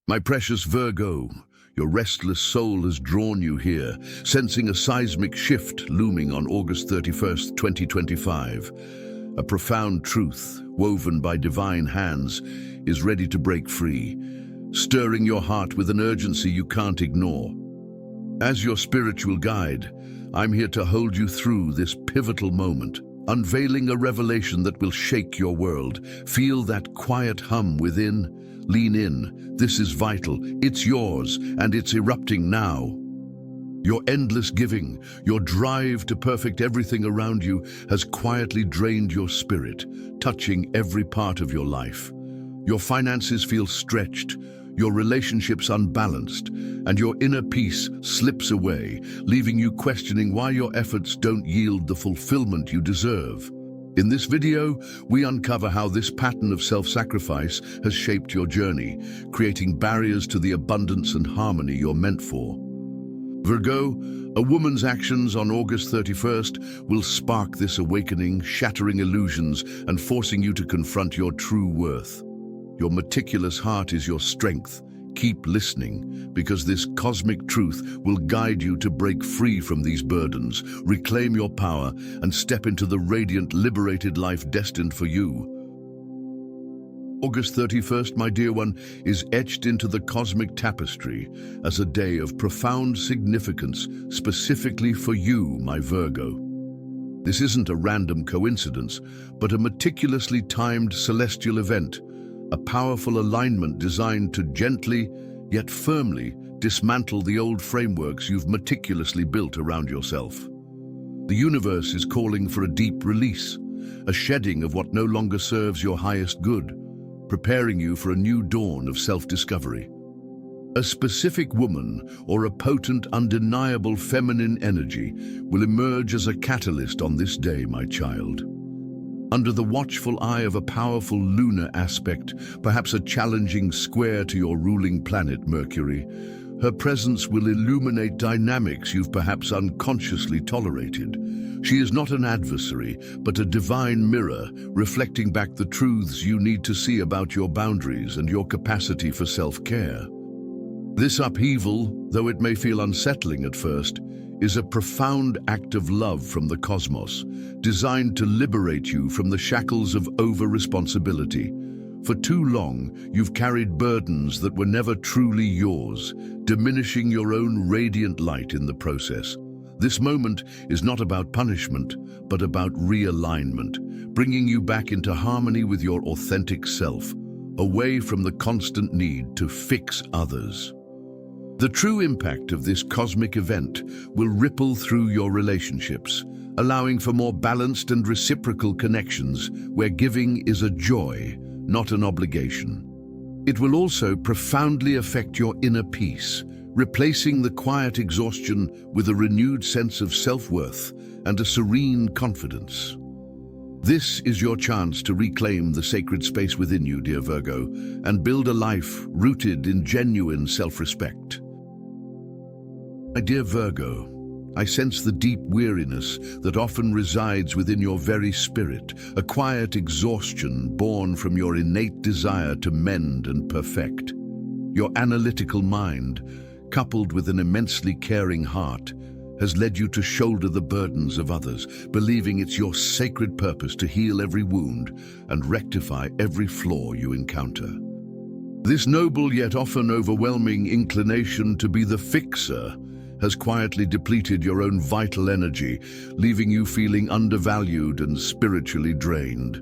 My precious Virgo, your restless soul has drawn you here, sensing a seismic shift looming on August 31st, 2025. A profound truth, woven by divine hands, is ready to break free, stirring your heart with an urgency you can't ignore. As your spiritual guide, I'm here to hold you through this pivotal moment, unveiling a revelation that will shake your world. Feel that quiet hum within. Lean in. This is vital. It's yours, and it's erupting now. Your endless giving, your drive to perfect everything around you has quietly drained your spirit, touching every part of your life. Your finances feel stretched, your relationships unbalanced, and your inner peace slips away, leaving you questioning why your efforts don't yield the fulfillment you deserve. In this video, we uncover how this pattern of self-sacrifice has shaped your journey, creating barriers to the abundance and harmony you're meant for. Virgo, a woman's actions on August 31st will spark this awakening, shattering illusions and forcing you to confront your true worth. Your meticulous heart is your strength. Keep listening, because this cosmic truth will guide you to break free from these burdens, reclaim your power, and step into the radiant, liberated life destined for you. August 31st, my dear one, is etched into the cosmic tapestry as a day of profound significance, specifically for you, my Virgo. This isn't a random coincidence, but a meticulously timed celestial event, a powerful alignment designed to gently, yet firmly, dismantle the old frameworks you've meticulously built around yourself. The universe is calling for a deep release, a shedding of what no longer serves your highest good, preparing you for a new dawn of self-discovery. A specific woman or a potent, undeniable feminine energy will emerge as a catalyst on this day, my child. Under the watchful eye of a powerful lunar aspect, perhaps a challenging square to your ruling planet Mercury, her presence will illuminate dynamics you've perhaps unconsciously tolerated. She is not an adversary, but a divine mirror, reflecting back the truths you need to see about your boundaries and your capacity for self-care. This upheaval, though it may feel unsettling at first, is a profound act of love from the cosmos, designed to liberate you from the shackles of over-responsibility. For too long, you've carried burdens that were never truly yours, diminishing your own radiant light in the process. This moment is not about punishment, but about realignment, bringing you back into harmony with your authentic self, away from the constant need to fix others. The true impact of this cosmic event will ripple through your relationships, allowing for more balanced and reciprocal connections where giving is a joy, not an obligation. It will also profoundly affect your inner peace, replacing the quiet exhaustion with a renewed sense of self-worth and a serene confidence. This is your chance to reclaim the sacred space within you, dear Virgo, and build a life rooted in genuine self-respect. My dear Virgo, I sense the deep weariness that often resides within your very spirit, a quiet exhaustion born from your innate desire to mend and perfect. Your analytical mind, coupled with an immensely caring heart, has led you to shoulder the burdens of others, believing it's your sacred purpose to heal every wound and rectify every flaw you encounter. This noble yet often overwhelming inclination to be the fixer has quietly depleted your own vital energy, leaving you feeling undervalued and spiritually drained.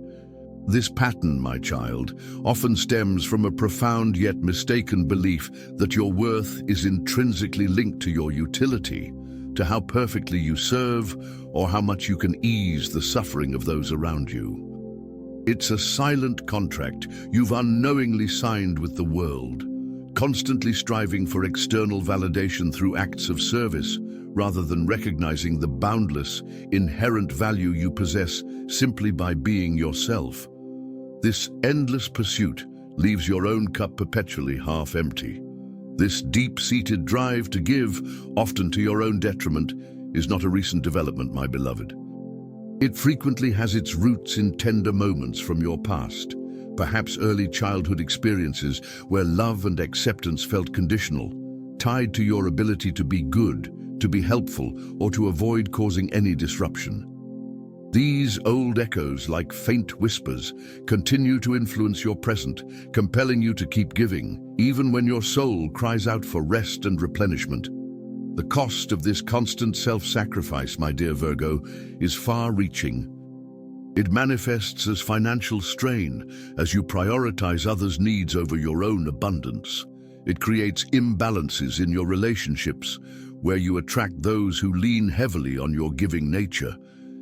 This pattern, my child, often stems from a profound yet mistaken belief that your worth is intrinsically linked to your utility, to how perfectly you serve, or how much you can ease the suffering of those around you. It's a silent contract you've unknowingly signed with the world, constantly striving for external validation through acts of service, rather than recognizing the boundless, inherent value you possess simply by being yourself. This endless pursuit leaves your own cup perpetually half empty. This deep-seated drive to give, often to your own detriment, is not a recent development, my beloved. It frequently has its roots in tender moments from your past, Perhaps early childhood experiences where love and acceptance felt conditional, tied to your ability to be good, to be helpful, or to avoid causing any disruption. These old echoes, like faint whispers, continue to influence your present, compelling you to keep giving, even when your soul cries out for rest and replenishment. The cost of this constant self-sacrifice, my dear Virgo, is far-reaching. It manifests as financial strain as you prioritize others' needs over your own abundance. It creates imbalances in your relationships, where you attract those who lean heavily on your giving nature.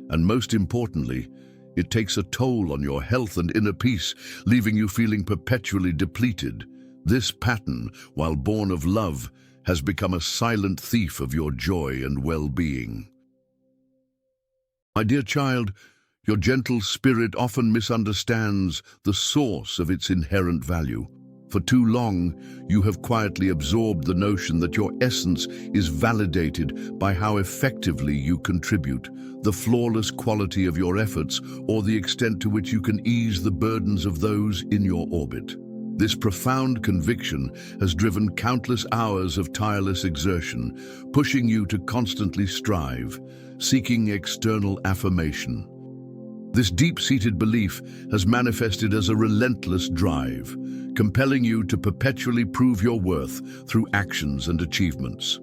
And most importantly, it takes a toll on your health and inner peace, leaving you feeling perpetually depleted. This pattern, while born of love, has become a silent thief of your joy and well-being. My dear child, your gentle spirit often misunderstands the source of its inherent value. For too long, you have quietly absorbed the notion that your essence is validated by how effectively you contribute, the flawless quality of your efforts, or the extent to which you can ease the burdens of those in your orbit. This profound conviction has driven countless hours of tireless exertion, pushing you to constantly strive, seeking external affirmation. This deep-seated belief has manifested as a relentless drive, compelling you to perpetually prove your worth through actions and achievements.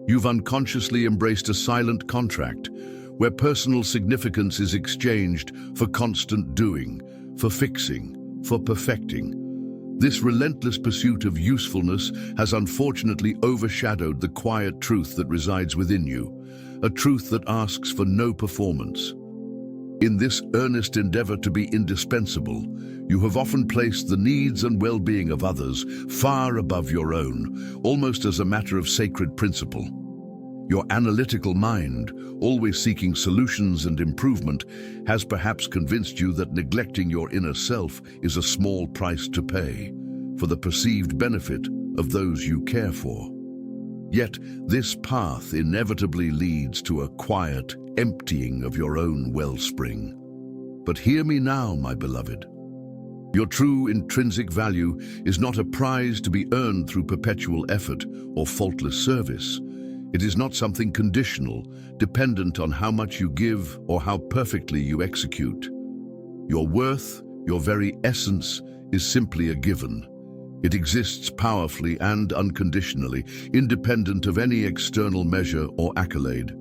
You've unconsciously embraced a silent contract where personal significance is exchanged for constant doing, for fixing, for perfecting. This relentless pursuit of usefulness has unfortunately overshadowed the quiet truth that resides within you, a truth that asks for no performance. In this earnest endeavor to be indispensable, you have often placed the needs and well-being of others far above your own, almost as a matter of sacred principle. Your analytical mind, always seeking solutions and improvement, has perhaps convinced you that neglecting your inner self is a small price to pay for the perceived benefit of those you care for. Yet, this path inevitably leads to a quiet emptying of your own wellspring. But hear me now, my beloved. Your true intrinsic value is not a prize to be earned through perpetual effort or faultless service. It is not something conditional, dependent on how much you give or how perfectly you execute. Your worth, your very essence, is simply a given. It exists powerfully and unconditionally, independent of any external measure or accolade.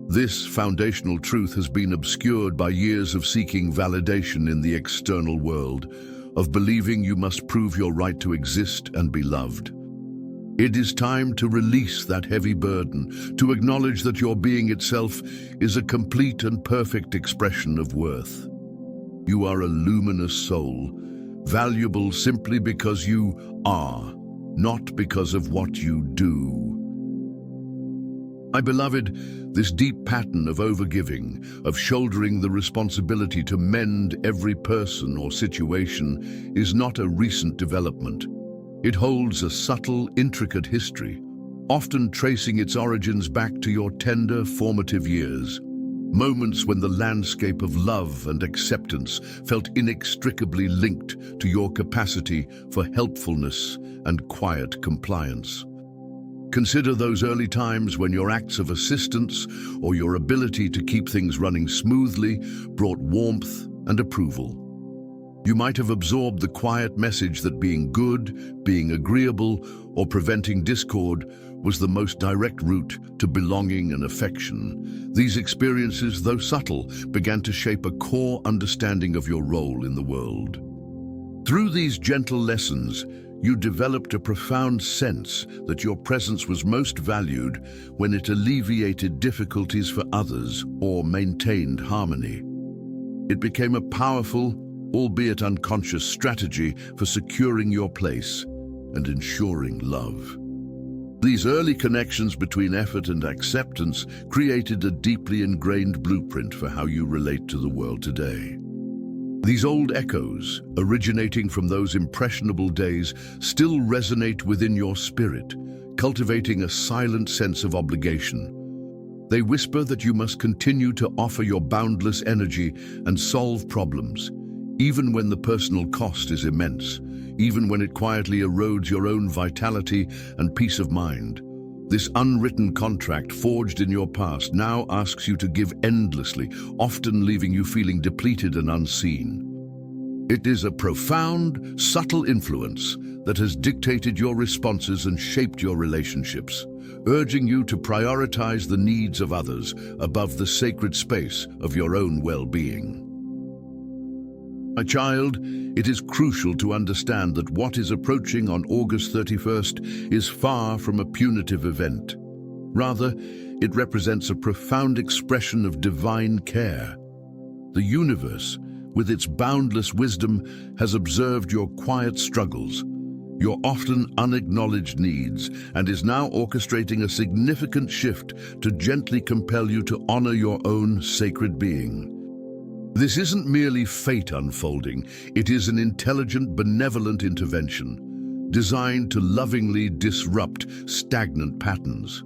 This foundational truth has been obscured by years of seeking validation in the external world, of believing you must prove your right to exist and be loved. It is time to release that heavy burden, to acknowledge that your being itself is a complete and perfect expression of worth. You are a luminous soul, valuable simply because you are, not because of what you do. My beloved, this deep pattern of overgiving, of shouldering the responsibility to mend every person or situation, is not a recent development. It holds a subtle, intricate history, often tracing its origins back to your tender, formative years. Moments when the landscape of love and acceptance felt inextricably linked to your capacity for helpfulness and quiet compliance. Consider those early times when your acts of assistance or your ability to keep things running smoothly brought warmth and approval. You might have absorbed the quiet message that being good, being agreeable, or preventing discord was the most direct route to belonging and affection. These experiences, though subtle, began to shape a core understanding of your role in the world. Through these gentle lessons, you developed a profound sense that your presence was most valued when it alleviated difficulties for others or maintained harmony. It became a powerful, albeit unconscious strategy for securing your place and ensuring love. These early connections between effort and acceptance created a deeply ingrained blueprint for how you relate to the world today. These old echoes, originating from those impressionable days, still resonate within your spirit, cultivating a silent sense of obligation. They whisper that you must continue to offer your boundless energy and solve problems, even when the personal cost is immense, even when it quietly erodes your own vitality and peace of mind. This unwritten contract forged in your past now asks you to give endlessly, often leaving you feeling depleted and unseen. It is a profound, subtle influence that has dictated your responses and shaped your relationships, urging you to prioritize the needs of others above the sacred space of your own well-being. My child, it is crucial to understand that what is approaching on August 31st is far from a punitive event. Rather, it represents a profound expression of divine care. The universe, with its boundless wisdom, has observed your quiet struggles, your often unacknowledged needs, and is now orchestrating a significant shift to gently compel you to honor your own sacred being. This isn't merely fate unfolding, it is an intelligent, benevolent intervention, designed to lovingly disrupt stagnant patterns.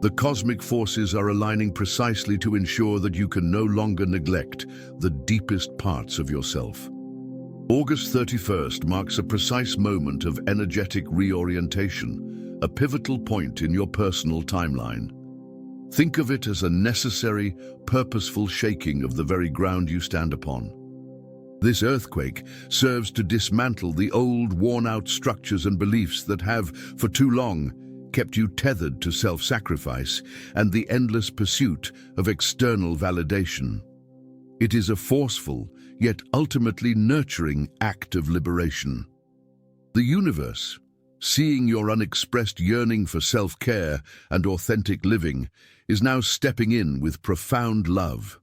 The cosmic forces are aligning precisely to ensure that you can no longer neglect the deepest parts of yourself. August 31st marks a precise moment of energetic reorientation, a pivotal point in your personal timeline. Think of it as a necessary, purposeful shaking of the very ground you stand upon. This earthquake serves to dismantle the old, worn-out structures and beliefs that have, for too long, kept you tethered to self-sacrifice and the endless pursuit of external validation. It is a forceful, yet ultimately nurturing act of liberation. The universe, seeing your unexpressed yearning for self-care and authentic living, is now stepping in with profound love.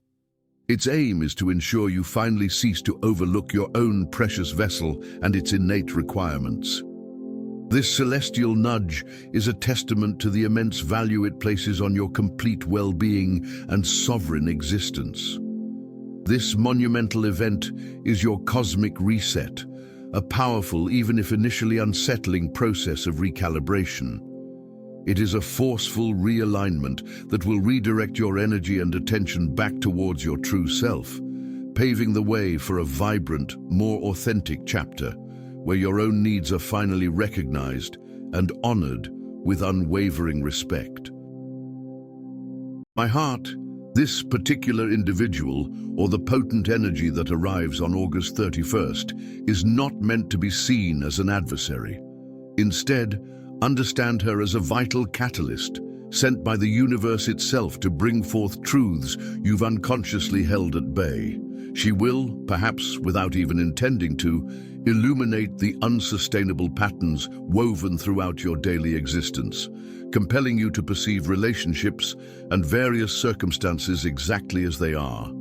Its aim is to ensure you finally cease to overlook your own precious vessel and its innate requirements. This celestial nudge is a testament to the immense value it places on your complete well-being and sovereign existence. This monumental event is your cosmic reset, a powerful, even if initially unsettling, process of recalibration. It is a forceful realignment that will redirect your energy and attention back towards your true self, paving the way for a vibrant, more authentic chapter, where your own needs are finally recognized and honored with unwavering respect. My heart, this particular individual, or the potent energy that arrives on August 31st, is not meant to be seen as an adversary. Instead, understand her as a vital catalyst, sent by the universe itself to bring forth truths you've unconsciously held at bay. She will, perhaps without even intending to, illuminate the unsustainable patterns woven throughout your daily existence, compelling you to perceive relationships and various circumstances exactly as they are.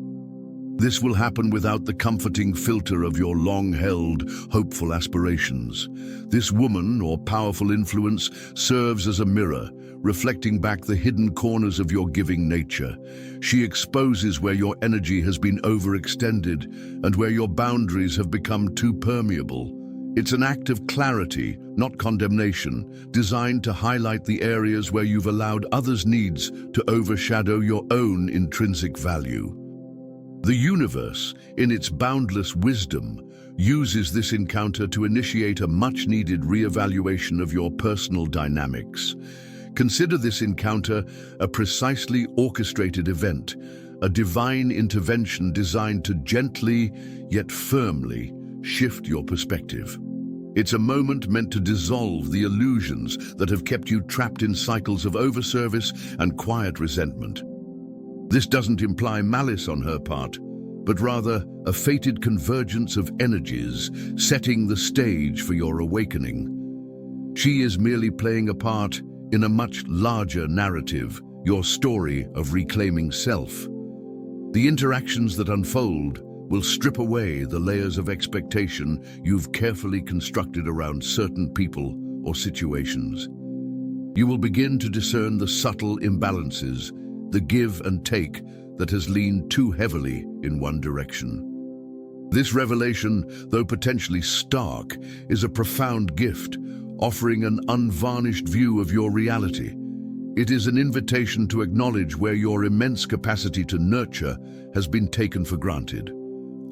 This will happen without the comforting filter of your long-held, hopeful aspirations. This woman, or powerful influence, serves as a mirror, reflecting back the hidden corners of your giving nature. She exposes where your energy has been overextended and where your boundaries have become too permeable. It's an act of clarity, not condemnation, designed to highlight the areas where you've allowed others' needs to overshadow your own intrinsic value. The universe, in its boundless wisdom, uses this encounter to initiate a much-needed reevaluation of your personal dynamics. Consider this encounter a precisely orchestrated event, a divine intervention designed to gently, yet firmly, shift your perspective. It's a moment meant to dissolve the illusions that have kept you trapped in cycles of overservice and quiet resentment. This doesn't imply malice on her part, but rather a fated convergence of energies setting the stage for your awakening. She is merely playing a part in a much larger narrative, your story of reclaiming self. The interactions that unfold will strip away the layers of expectation you've carefully constructed around certain people or situations. You will begin to discern the subtle imbalances, the give and take that has leaned too heavily in one direction. This revelation, though potentially stark, is a profound gift, offering an unvarnished view of your reality. It is an invitation to acknowledge where your immense capacity to nurture has been taken for granted.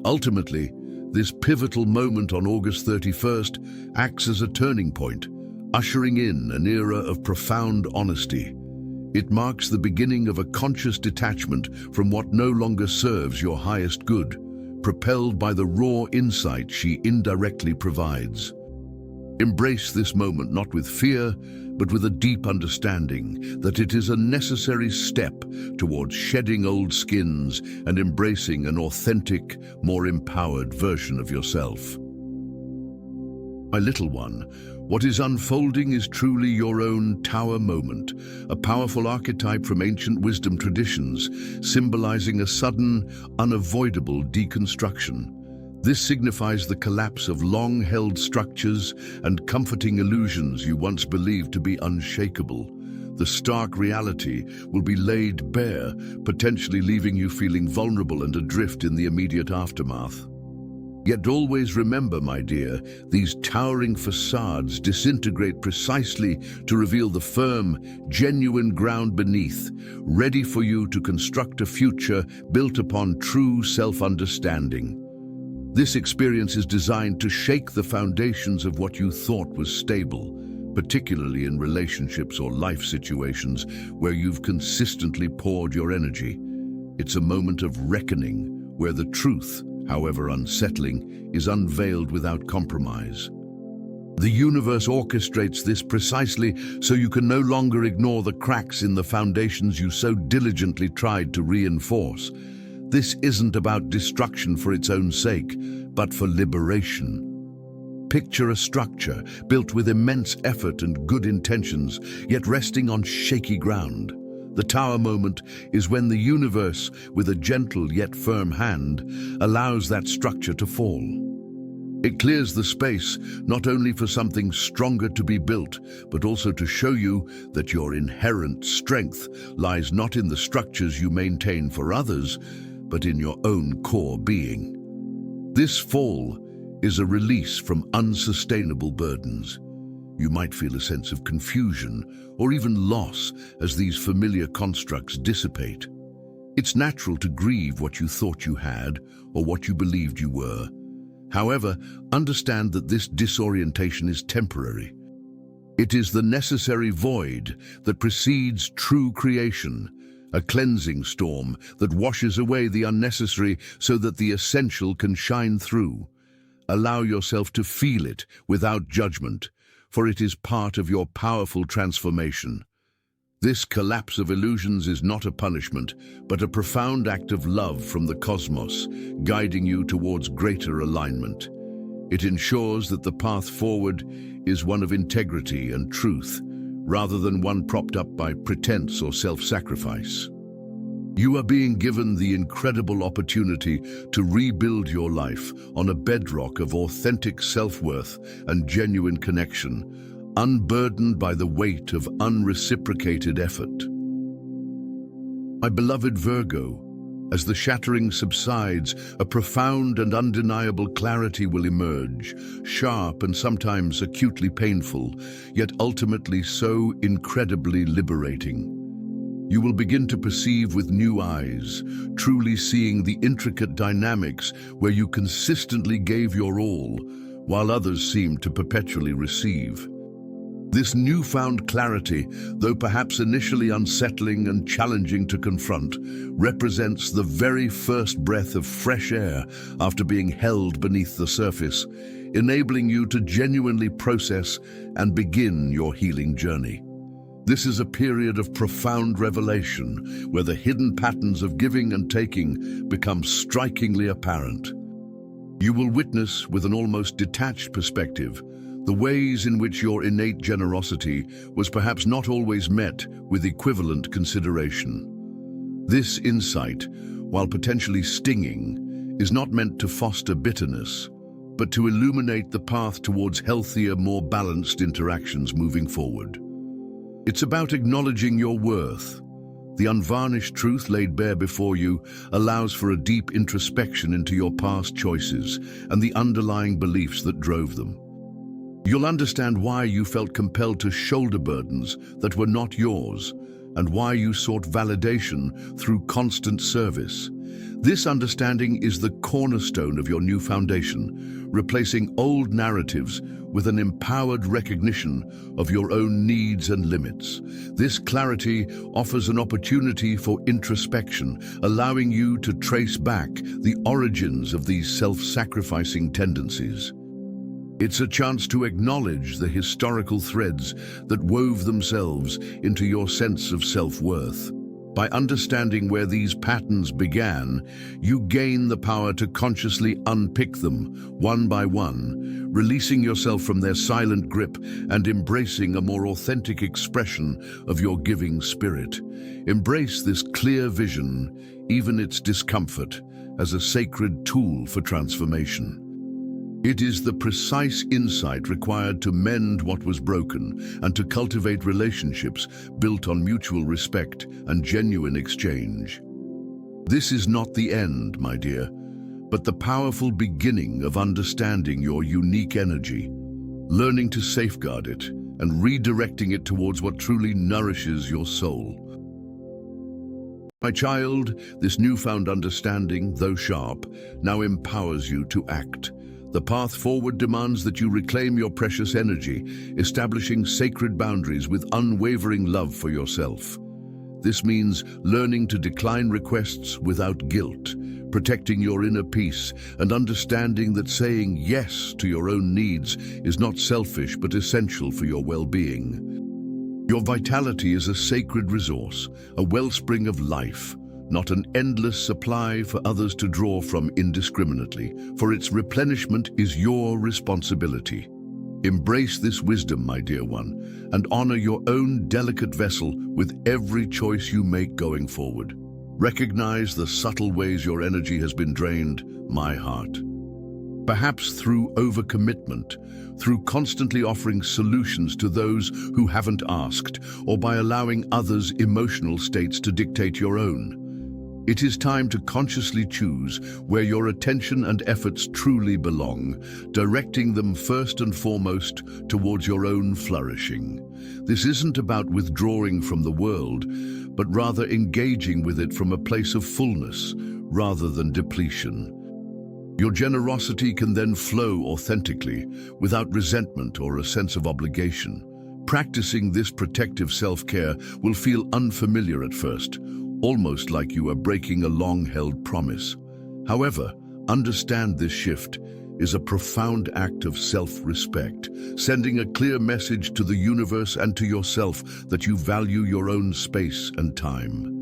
Ultimately, This pivotal moment on August 31st acts as a turning point, ushering in an era of profound honesty. It marks the beginning of a conscious detachment from what no longer serves your highest good, propelled by the raw insight she indirectly provides. Embrace this moment not with fear, but with a deep understanding that it is a necessary step towards shedding old skins and embracing an authentic, more empowered version of yourself. My little one, what is unfolding is truly your own tower moment, a powerful archetype from ancient wisdom traditions, symbolizing a sudden, unavoidable deconstruction. This signifies the collapse of long-held structures and comforting illusions you once believed to be unshakable. The stark reality will be laid bare, potentially leaving you feeling vulnerable and adrift in the immediate aftermath. Yet always remember, my dear, these towering facades disintegrate precisely to reveal the firm, genuine ground beneath, ready for you to construct a future built upon true self-understanding. This experience is designed to shake the foundations of what you thought was stable, particularly in relationships or life situations where you've consistently poured your energy. It's a moment of reckoning, where the truth, however unsettling, is unveiled without compromise. The universe orchestrates this precisely so you can no longer ignore the cracks in the foundations you so diligently tried to reinforce. This isn't about destruction for its own sake, but for liberation. Picture a structure built with immense effort and good intentions, yet resting on shaky ground. The tower moment is when the universe, with a gentle yet firm hand, allows that structure to fall. It clears the space not only for something stronger to be built, but also to show you that your inherent strength lies not in the structures you maintain for others, but in your own core being. This fall is a release from unsustainable burdens. You might feel a sense of confusion or even loss as these familiar constructs dissipate. It's natural to grieve what you thought you had or what you believed you were. However, understand that this disorientation is temporary. It is the necessary void that precedes true creation, a cleansing storm that washes away the unnecessary so that the essential can shine through. Allow yourself to feel it without judgment, for it is part of your powerful transformation. This collapse of illusions is not a punishment, but a profound act of love from the cosmos, guiding you towards greater alignment. It ensures that the path forward is one of integrity and truth, rather than one propped up by pretense or self-sacrifice. You are being given the incredible opportunity to rebuild your life on a bedrock of authentic self-worth and genuine connection, unburdened by the weight of unreciprocated effort. My beloved Virgo, as the shattering subsides, a profound and undeniable clarity will emerge, sharp and sometimes acutely painful, yet ultimately so incredibly liberating. You will begin to perceive with new eyes, truly seeing the intricate dynamics where you consistently gave your all, while others seemed to perpetually receive. This newfound clarity, though perhaps initially unsettling and challenging to confront, represents the very first breath of fresh air after being held beneath the surface, enabling you to genuinely process and begin your healing journey. This is a period of profound revelation, where the hidden patterns of giving and taking become strikingly apparent. You will witness, with an almost detached perspective, the ways in which your innate generosity was perhaps not always met with equivalent consideration. This insight, while potentially stinging, is not meant to foster bitterness, but to illuminate the path towards healthier, more balanced interactions moving forward. It's about acknowledging your worth. The unvarnished truth laid bare before you allows for a deep introspection into your past choices and the underlying beliefs that drove them. You'll understand why you felt compelled to shoulder burdens that were not yours, and why you sought validation through constant service, This understanding is the cornerstone of your new foundation, replacing old narratives with an empowered recognition of your own needs and limits. This clarity offers an opportunity for introspection, allowing you to trace back the origins of these self-sacrificing tendencies. It's a chance to acknowledge the historical threads that wove themselves into your sense of self-worth. By understanding where these patterns began, you gain the power to consciously unpick them, one by one, releasing yourself from their silent grip and embracing a more authentic expression of your giving spirit. Embrace this clear vision, even its discomfort, as a sacred tool for transformation. It is the precise insight required to mend what was broken and to cultivate relationships built on mutual respect and genuine exchange. This is not the end, my dear, but the powerful beginning of understanding your unique energy, learning to safeguard it, and redirecting it towards what truly nourishes your soul. My child, this newfound understanding, though sharp, now empowers you to act. The path forward demands that you reclaim your precious energy, establishing sacred boundaries with unwavering love for yourself. This means learning to decline requests without guilt, protecting your inner peace, and understanding that saying yes to your own needs is not selfish but essential for your well-being. Your vitality is a sacred resource, a wellspring of life, not an endless supply for others to draw from indiscriminately, for its replenishment is your responsibility. Embrace this wisdom, my dear one, and honor your own delicate vessel with every choice you make going forward. Recognize the subtle ways your energy has been drained, my heart. Perhaps through overcommitment, through constantly offering solutions to those who haven't asked, or by allowing others' emotional states to dictate your own. It is time to consciously choose where your attention and efforts truly belong, directing them first and foremost towards your own flourishing. This isn't about withdrawing from the world, but rather engaging with it from a place of fullness rather than depletion. Your generosity can then flow authentically, without resentment or a sense of obligation. Practicing this protective self-care will feel unfamiliar at first, almost like you are breaking a long-held promise. However, understand this shift is a profound act of self-respect, sending a clear message to the universe and to yourself that you value your own space and time.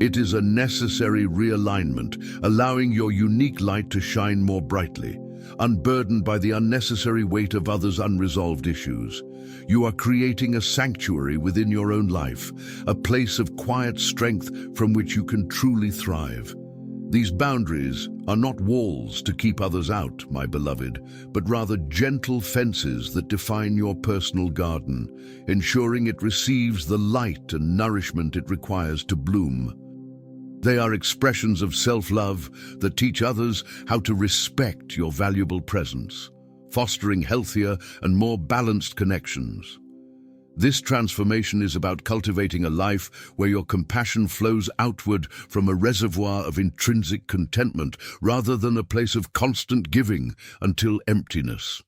It is a necessary realignment, allowing your unique light to shine more brightly, unburdened by the unnecessary weight of others' unresolved issues. You are creating a sanctuary within your own life, a place of quiet strength from which you can truly thrive. These boundaries are not walls to keep others out, my beloved, but rather gentle fences that define your personal garden, ensuring it receives the light and nourishment it requires to bloom. They are expressions of self-love that teach others how to respect your valuable presence, fostering healthier and more balanced connections. This transformation is about cultivating a life where your compassion flows outward from a reservoir of intrinsic contentment rather than a place of constant giving until emptiness.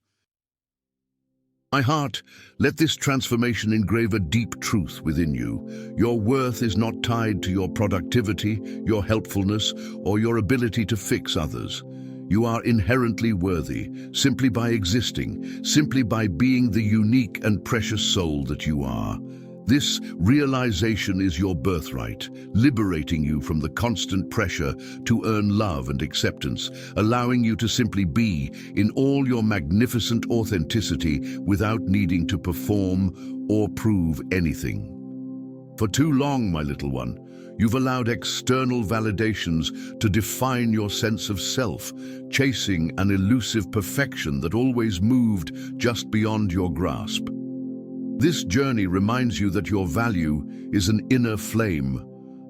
My heart, let this transformation engrave a deep truth within you. Your worth is not tied to your productivity, your helpfulness, or your ability to fix others. You are inherently worthy, simply by existing, simply by being the unique and precious soul that you are. This realization is your birthright, liberating you from the constant pressure to earn love and acceptance, allowing you to simply be in all your magnificent authenticity without needing to perform or prove anything. For too long, my little one, you've allowed external validations to define your sense of self, chasing an elusive perfection that always moved just beyond your grasp. This journey reminds you that your value is an inner flame,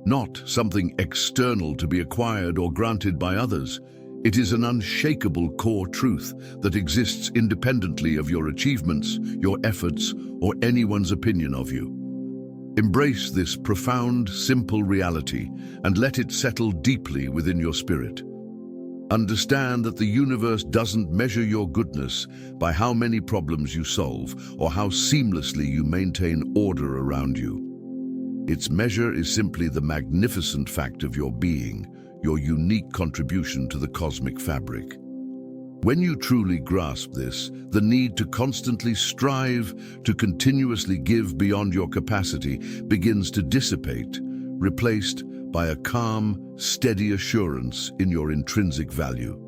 not something external to be acquired or granted by others. It is an unshakable core truth that exists independently of your achievements, your efforts, or anyone's opinion of you. Embrace this profound, simple reality and let it settle deeply within your spirit. Understand that the universe doesn't measure your goodness by how many problems you solve or how seamlessly you maintain order around you. Its measure is simply the magnificent fact of your being, your unique contribution to the cosmic fabric. When you truly grasp this, the need to constantly strive, to continuously give beyond your capacity, begins to dissipate, replaced by a calm, steady assurance in your intrinsic value.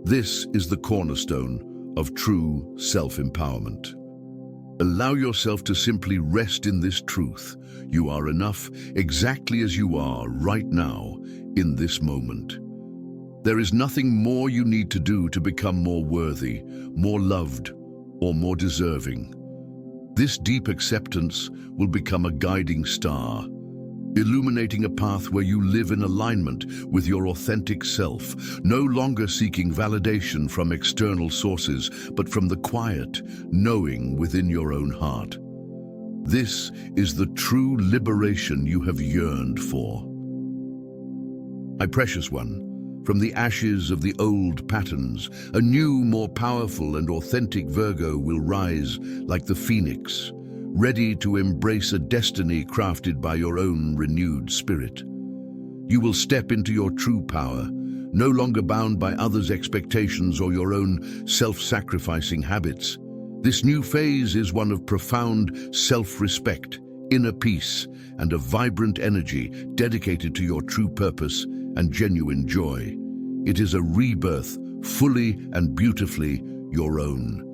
This is the cornerstone of true self-empowerment. Allow yourself to simply rest in this truth. You are enough exactly as you are right now, in this moment. There is nothing more you need to do to become more worthy, more loved, or more deserving. This deep acceptance will become a guiding star, illuminating a path where you live in alignment with your authentic self, no longer seeking validation from external sources, but from the quiet, knowing within your own heart. This is the true liberation you have yearned for. My precious one, from the ashes of the old patterns, a new, more powerful and authentic Virgo will rise like the phoenix, ready to embrace a destiny crafted by your own renewed spirit. You will step into your true power, no longer bound by others' expectations or your own self-sacrificing habits. This new phase is one of profound self-respect, inner peace, and a vibrant energy dedicated to your true purpose and genuine joy. It is a rebirth, fully and beautifully your own.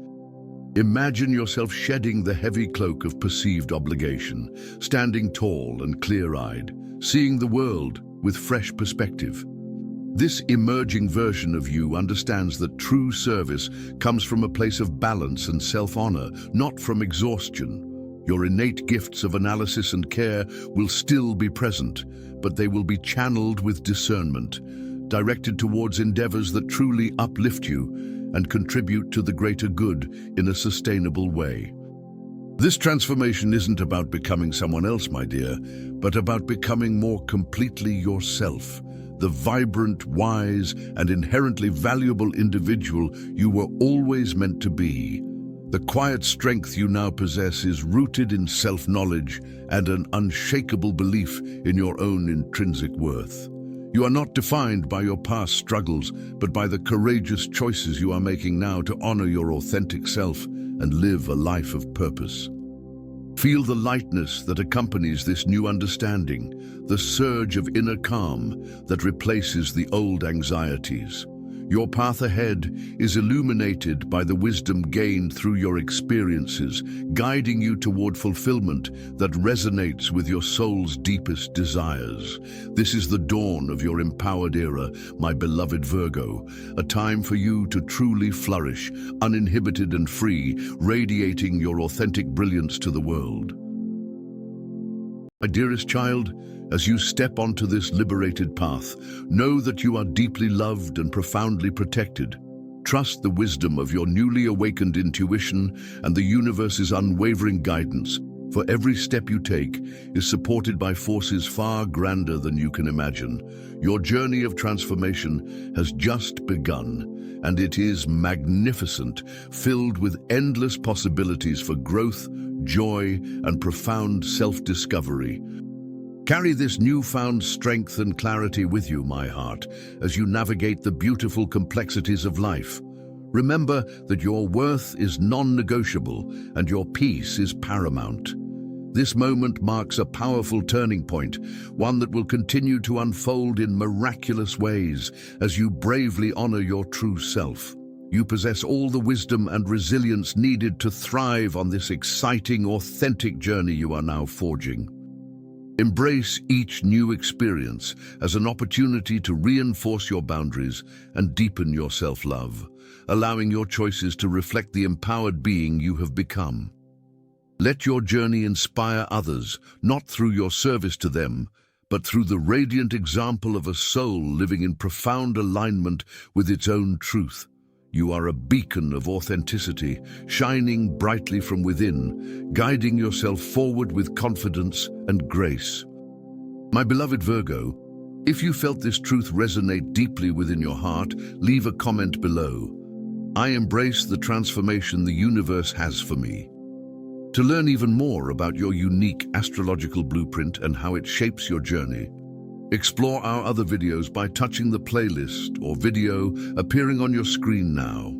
Imagine yourself shedding the heavy cloak of perceived obligation, standing tall and clear-eyed, seeing the world with fresh perspective. This emerging version of you understands that true service comes from a place of balance and self-honor, not from exhaustion. Your innate gifts of analysis and care will still be present, but they will be channeled with discernment, directed towards endeavors that truly uplift you and contribute to the greater good in a sustainable way. This transformation isn't about becoming someone else, my dear, but about becoming more completely yourself, the vibrant, wise, and inherently valuable individual you were always meant to be. The quiet strength you now possess is rooted in self-knowledge and an unshakable belief in your own intrinsic worth. You are not defined by your past struggles, but by the courageous choices you are making now to honor your authentic self and live a life of purpose. Feel the lightness that accompanies this new understanding, the surge of inner calm that replaces the old anxieties. Your path ahead is illuminated by the wisdom gained through your experiences, guiding you toward fulfillment that resonates with your soul's deepest desires. This is the dawn of your empowered era, my beloved Virgo, a time for you to truly flourish, uninhibited and free, radiating your authentic brilliance to the world. My dearest child, as you step onto this liberated path, know that you are deeply loved and profoundly protected. Trust the wisdom of your newly awakened intuition and the universe's unwavering guidance, for every step you take is supported by forces far grander than you can imagine. Your journey of transformation has just begun, and it is magnificent, filled with endless possibilities for growth, joy, and profound self-discovery. Carry this newfound strength and clarity with you, my heart, as you navigate the beautiful complexities of life. Remember that your worth is non-negotiable and your peace is paramount. This moment marks a powerful turning point, one that will continue to unfold in miraculous ways as you bravely honor your true self. You possess all the wisdom and resilience needed to thrive on this exciting, authentic journey you are now forging. Embrace each new experience as an opportunity to reinforce your boundaries and deepen your self-love, allowing your choices to reflect the empowered being you have become. Let your journey inspire others, not through your service to them, but through the radiant example of a soul living in profound alignment with its own truth. You are a beacon of authenticity, shining brightly from within, guiding yourself forward with confidence and grace. My beloved Virgo, if you felt this truth resonate deeply within your heart, leave a comment below. I embrace the transformation the universe has for me. To learn even more about your unique astrological blueprint and how it shapes your journey, explore our other videos by touching the playlist or video appearing on your screen now.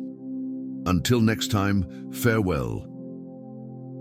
Until next time, farewell.